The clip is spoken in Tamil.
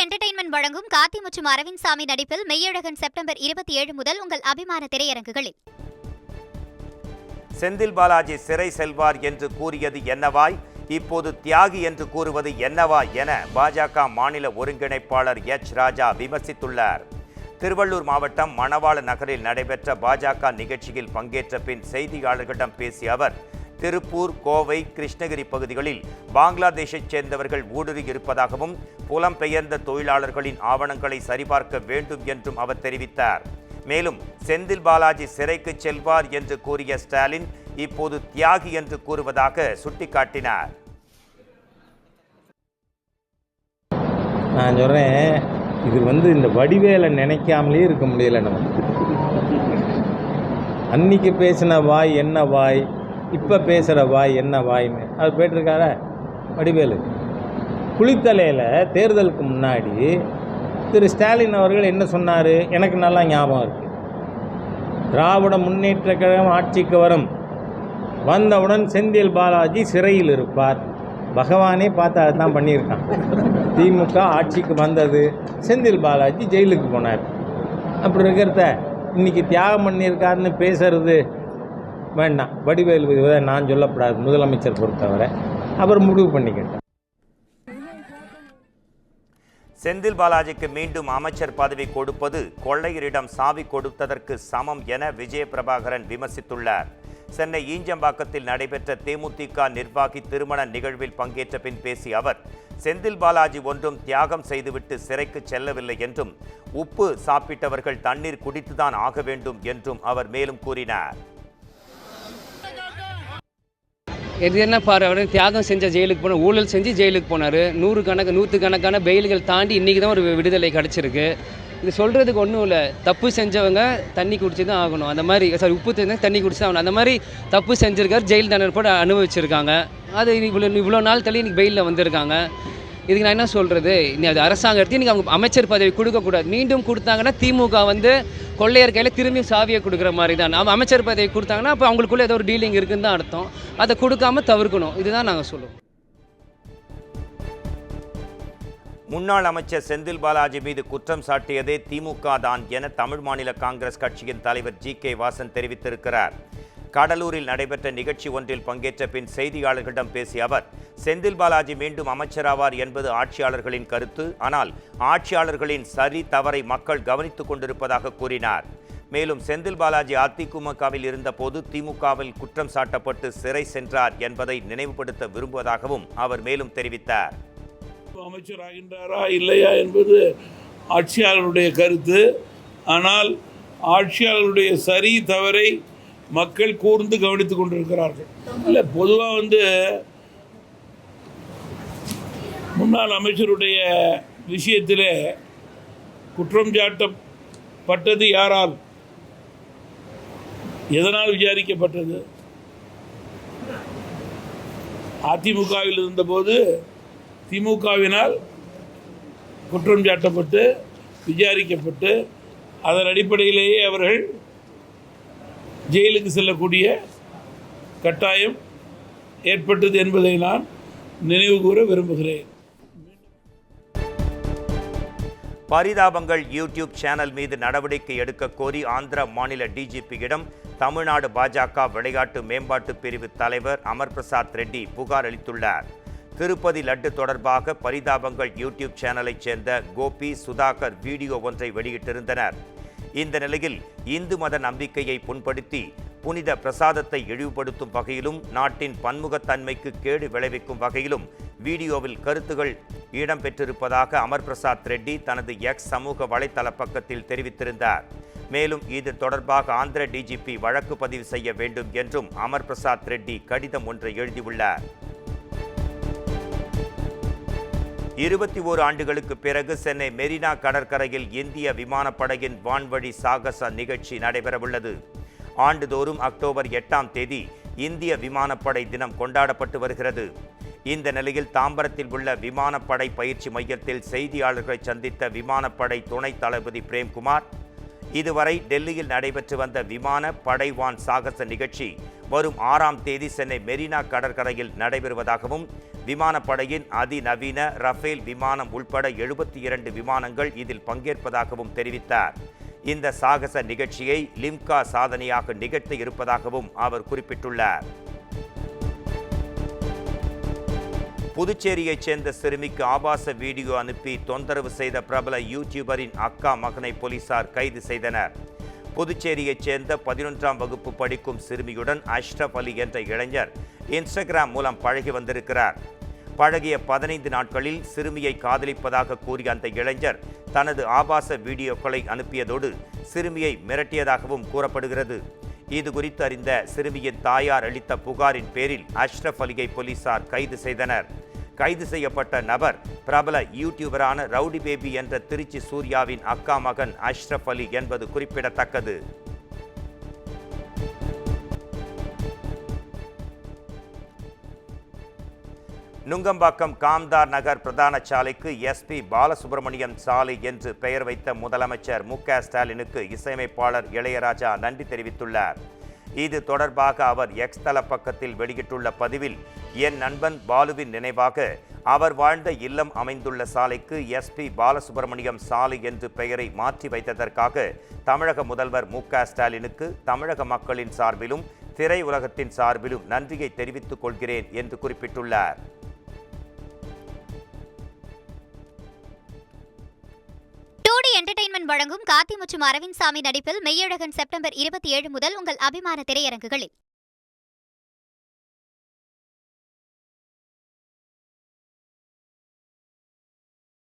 என்டர்டெயின்மெண்ட் வழங்கும் கார்த்தி மற்றும் அரவிந்த் சாமி நடிப்பில் மெய்யழகன் செப்டம்பர் 27 முதல் உங்கள் அபிமான திரையரங்குகளில். செந்தில் பாலாஜி சிறை செல்வார் என்று கூறியது என்னவாய், இப்போது தியாகி என்று கூறுவது என்னவா என பாஜக மாநில ஒருங்கிணைப்பாளர் எச். ராஜா விமர்சித்துள்ளார். திருவள்ளூர் மாவட்டம் மணவாள நகரில் நடைபெற்ற பாஜக நிகழ்ச்சியில் பங்கேற்ற பின் செய்தியாளர்களிடம் பேசிய அவர், திருப்பூர், கோவை, கிருஷ்ணகிரி பகுதிகளில் பங்களாதேஷைச் சேர்ந்தவர்கள் ஊடுருவி இருப்பதாகவும் புலம்பெயர்ந்த தொழிலாளர்களின் ஆவணங்களை சரிபார்க்க வேண்டும் என்றும் அவர் தெரிவித்தார். மேலும் செந்தில் பாலாஜி சிறைக்கு செல்வார் என்று கூறிய ஸ்டாலின் இப்போது தியாகி என்று கூறுவதாக சுட்டிக்காட்டினார். நான் சொல்றேன், இது இந்த வடிவேலை நினைக்காமலே இருக்க முடியல. நம்ம அன்னைக்கு பேசின வாய் என்ன வாய், இப்போ பேசுகிற வாய் என்ன வாய்ன்னு அது போயிட்டுருக்கார வடிவேலு. குளித்தலையில் தேர்தலுக்கு முன்னாடி திரு ஸ்டாலின் அவர்கள் என்ன சொன்னார், எனக்கு நல்லா ஞாபகம் இருக்குது. திராவிட முன்னேற்ற கழகம் ஆட்சிக்கு வந்தவுடன் செந்தில் பாலாஜி சிறையில் இருப்பார். பகவானே பார்த்து அதுதான் பண்ணியிருக்கான். திமுக ஆட்சிக்கு வந்தது, செந்தில் பாலாஜி ஜெயிலுக்கு போனார். அப்படி இருக்கிறத இன்றைக்கி தியாகம் பண்ணியிருக்காருன்னு பேசுறது வேண்டாம். வடிவேலு நான் சொல்லப்படாது, முதலமைச்சர் பொறுத்தவரை அவர் முடிவு பண்ணிக்கிட்டார். செந்தில் பாலாஜிக்கு மீண்டும் அமைச்சர் பதவி கொடுப்பது கொள்ளையரிடம் சாவி கொடுத்ததற்கு சமம் என விஜய பிரபாகரன் விமர்சித்துள்ளார். சென்னை ஈஞ்சம்பாக்கத்தில் நடைபெற்ற தேமுதிக நிர்வாகி திருமண நிகழ்வில் பங்கேற்ற பின் பேசிய அவர், செந்தில் பாலாஜி ஒன்றும் தியாகம் செய்துவிட்டு சிறைக்கு செல்லவில்லை என்றும், உப்பு சாப்பிட்டவர்கள் தண்ணீர் குடித்துதான் ஆக வேண்டும் என்றும் அவர் மேலும் கூறினார். இது என்ன பாரு, அவர் தியாகம் செஞ்ச ஜெயிலுக்கு போனார், ஊழல் செஞ்சு ஜெயிலுக்கு போனார். நூற்றுக்கணக்கான பெயில்கள் தாண்டி இன்றைக்கி தான் ஒரு விடுதலை கிடச்சிருக்கு. இது சொல்கிறதுக்கு ஒன்றும் இல்லை. தப்பு செஞ்சவங்க தண்ணி குடிச்சு தான் ஆகணும். அந்த மாதிரி உப்பு செஞ்சவங்க தண்ணி குடிச்சு தான் ஆகணும். அந்த மாதிரி தப்பு செஞ்சுருக்கார், ஜெயில் தண்டனை போட்டு அனுபவிச்சிருக்காங்க. அது இவ்வளோ நாள் தள்ளி இன்றைக்கி பெயிலில் வந்திருக்காங்க. இதுக்கு நான் என்ன சொல்கிறது, அது அரசாங்கத்தை இன்றைக்கி அவங்க அமைச்சர் பதவி கொடுக்கக்கூடாது. மீண்டும் கொடுத்தாங்கன்னா திமுக கொள்ளையர் கையில் திரும்பியும் சாவியை கொடுக்குற மாதிரி தான். அவங்க அமைச்சர் பதவி கொடுத்தாங்கன்னா அப்போ அவங்களுக்குள்ளே ஏதோ ஒரு டீலிங் இருக்குன்னு தான் அர்த்தம். அதை கொடுக்காம தவிர்க்கணும். இதுதான் நாங்கள் சொல்லுவோம். முன்னாள் அமைச்சர் செந்தில் பாலாஜி மீது குற்றம் சாட்டியதே திமுக தான் என தமிழ் மாநில காங்கிரஸ் கட்சியின் தலைவர் ஜி.கே. வாசன் தெரிவித்திருக்கிறார். கடலூரில் நடைபெற்ற நிகழ்ச்சி ஒன்றில் பங்கேற்ற பின் செய்தியாளர்களிடம் பேசிய அவர், செந்தில் பாலாஜி மீண்டும் அமைச்சராவார் என்பது ஆட்சியாளர்களின் கருத்து. ஆனால் ஆட்சியாளர்களின் சரி தவறை மக்கள் கவனித்துக் கொண்டிருப்பதாக கூறினார். மேலும் செந்தில் பாலாஜி அதிமுகவில் இருந்தபோது திமுகவில் குற்றம் சாட்டப்பட்டு சிறை சென்றார் என்பதை நினைவுபடுத்த விரும்புவதாகவும் அவர் மேலும் தெரிவித்தார். அமைச்சர் ஆகின்றாரா இல்லையா என்பது ஆட்சியாளருடைய கருத்து. ஆனால் ஆட்சியாளருடைய சரி தவறை மக்கள் கூர்ந்து கவனித்துக் கொண்டிருக்கிறார்கள். இல்லை, பொதுவாக முன்னாள் அமைச்சருடைய விஷயத்தில் குற்றம் சாட்டப்பட்டது யாரால், எதனால் விசாரிக்கப்பட்டது? அதிமுகவில் இருந்தபோது திமுகவினால் குற்றம் சாட்டப்பட்டு விசாரிக்கப்பட்டு அதன் அடிப்படையிலேயே அவர்கள் ஜெயிலுக்கு செல்லக்கூடிய கட்டாயம் ஏற்பட்டது என்பதை நான் நினைவு கூற விரும்புகிறேன். பரிதாபங்கள் யூடியூப் சேனல் மீது நடவடிக்கை எடுக்க கோரி ஆந்திர மாநில டிஜிபியிடம் தமிழ்நாடு பாஜக விளையாட்டு மேம்பாட்டு பிரிவு தலைவர் அமர் பிரசாத் ரெட்டி புகார் அளித்துள்ளார். திருப்பதி லட்டு தொடர்பாக பரிதாபங்கள் யூடியூப் சேனலைச் சேர்ந்த கோபி, சுதாகர் வீடியோ ஒன்றை வெளியிட்டிருந்தனர். இந்த நிலையில் இந்து மத நம்பிக்கையை புண்படுத்தி புனித பிரசாதத்தை இழிவுபடுத்தும் வகையிலும் நாட்டின் பன்முகத்தன்மைக்கு கேடு விளைவிக்கும் வகையிலும் வீடியோவில் கருத்துகள் இடம்பெற்றிருப்பதாக அமர் பிரசாத் ரெட்டி தனது எக்ஸ் சமூக வலைதள பக்கத்தில் தெரிவித்திருந்தார். மேலும் இது தொடர்பாக ஆந்திர டிஜிபி வழக்கு பதிவு செய்ய வேண்டும் என்றும் அமர் பிரசாத் ரெட்டி கடிதம் ஒன்றை எழுதியுள்ளார். 21 ஆண்டுகளுக்கு பிறகு சென்னை மெரினா கடற்கரையில் இந்திய விமானப்படையின் வான்வழி சாகச நிகழ்ச்சி நடைபெறவுள்ளது. ஆண்டுதோறும் அக்டோபர் 8ஆம் தேதி இந்திய விமானப்படை தினம் கொண்டாடப்பட்டு வருகிறது. இந்த நிலையில் தாம்பரத்தில் உள்ள விமானப்படை பயிற்சி மையத்தில் செய்தியாளர்களை சந்தித்த விமானப்படை துணை தளபதி பிரேம்குமார், இதுவரை டெல்லியில் நடைபெற்று வந்த விமான படைவான் சாகச நிகழ்ச்சி வரும் 6ஆம் தேதி சென்னை மெரினா கடற்கரையில் நடைபெறுவதாகவும் விமானப்படையின் அதிநவீன ரஃபேல் விமானம் உள்பட 72 விமானங்கள் இதில் பங்கேற்பதாகவும் தெரிவித்தார். இந்த சாகச நிகழ்ச்சியை லிம்கா சாதனையாக நிகழ்த்த இருப்பதாகவும் அவர் குறிப்பிட்டுள்ளார். புதுச்சேரியைச் சேர்ந்த சிறுமிக்கு ஆபாச வீடியோ அனுப்பி தொந்தரவு செய்த பிரபல யூடியூபரின் அக்கா மகனை போலீசார் கைது செய்தனர். புதுச்சேரியைச் சேர்ந்த 11ஆம் வகுப்பு படிக்கும் சிறுமியுடன் அஷ்ரப் அலி என்ற இளைஞர் இன்ஸ்டாகிராம் மூலம் பழகி வந்திருக்கிறார். பழகிய 15 நாட்களில் சிறுமியை காதலிப்பதாக கூறிய அந்த இளைஞர் தனது ஆபாச வீடியோக்களை அனுப்பியதோடு சிறுமியை மிரட்டியதாகவும் கூறப்படுகிறது. இது குறித்து அறிந்த சிறுமியின் தாயார் அளித்த புகாரின் பேரில் அஷ்ரப் அலியை போலீசார் கைது செய்தனர். கைது செய்யப்பட்ட நபர் பிரபல யூடியூபரான ரவுடி பேபி என்ற திருச்சி சூர்யாவின் அக்கா மகன் அஷ்ரப் அலி என்பது குறிப்பிடத்தக்கது. நுங்கம்பாக்கம் காம்தார் நகர் பிரதான சாலைக்கு SP பாலசுப்ரமணியம் சாலை என்று பெயர் வைத்த முதலமைச்சர் மு.க. ஸ்டாலினுக்கு இசையமைப்பாளர் இளையராஜா நன்றி தெரிவித்துள்ளார். இது தொடர்பாக அவர் எக்ஸ் தள பக்கத்தில் வெளியிட்டுள்ள பதிவில், என் நண்பன் பாலுவின் நினைவாக அவர் வாழ்ந்த இல்லம் அமைந்துள்ள சாலைக்கு SP பாலசுப்ரமணியம் சாலை என்று பெயரை மாற்றி வைத்ததற்காக தமிழக முதல்வர் மு.க. ஸ்டாலினுக்கு தமிழக மக்களின் சார்பிலும் திரையுலகத்தின் சார்பிலும் நன்றியை தெரிவித்துக் கொள்கிறேன் என்று குறிப்பிட்டுள்ளார். என்டர்டெயின்மெண்ட் வழங்கும் கார்த்தி மற்றும் அரவிந்த் சாமி நடிப்பில் மெய்யழகன் செப்டம்பர் 27 முதல் உங்கள் அபிமான திரையரங்குகளில்.